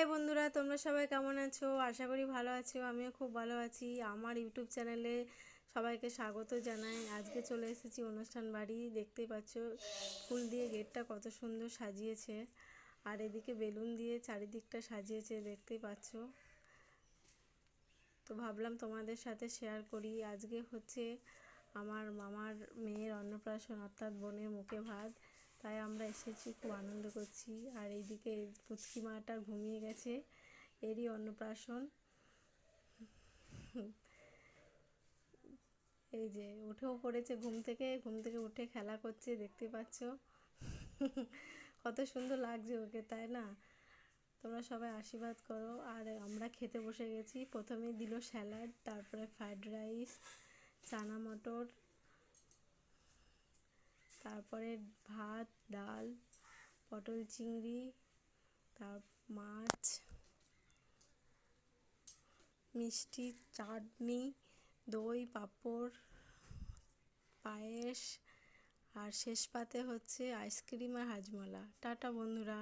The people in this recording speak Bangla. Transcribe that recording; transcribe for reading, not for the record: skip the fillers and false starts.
হাই বন্ধুরা, তোমরা সবাই কেমন আছো? আশা করি ভালো আছো। আমিও খুব ভালো আছি। আমার ইউটিউব চ্যানেলে সবাইকে স্বাগত জানাই। আজকে চলে এসেছি অনুষ্ঠান বাড়ি। দেখতেই পাচ্ছ ফুল দিয়ে গেটটা কত সুন্দর সাজিয়েছে, আর এদিকে বেলুন দিয়ে চারিদিকটা সাজিয়েছে, দেখতেই পাচ্ছ। তো ভাবলাম তোমাদের সাথে শেয়ার করি। আজকে হচ্ছে আমার মামার মেয়ের অন্নপ্রাশন, অর্থাৎ বোনের মুখে ভাত। তাই আমরা এসেছি, খুব আনন্দ করছি। আর এইদিকে পুচকি মাটা ঘুমিয়ে গেছে, এরই অন্নপ্রাশন। এই যে উঠেও পড়েছে ঘুম থেকে উঠে খেলা করছে, দেখতে পাচ্ছ। কত সুন্দর লাগছে ওকে, তাই না? তোমরা সবাই আশীর্বাদ করো। আর আমরা খেতে বসে গেছি। প্রথমে দিল স্যালাড, তারপরে ফ্রায়েড রাইস, চানা মটর, তারপরে ভাত, ডাল, পটল চিংড়ি, তার মাছ, মিষ্টি, চাটনি, দই, পাঁপড়, পায়েস, আর শেষ পাতে হচ্ছে আইসক্রিম আর হাজমোলা। টাটা বন্ধুরা।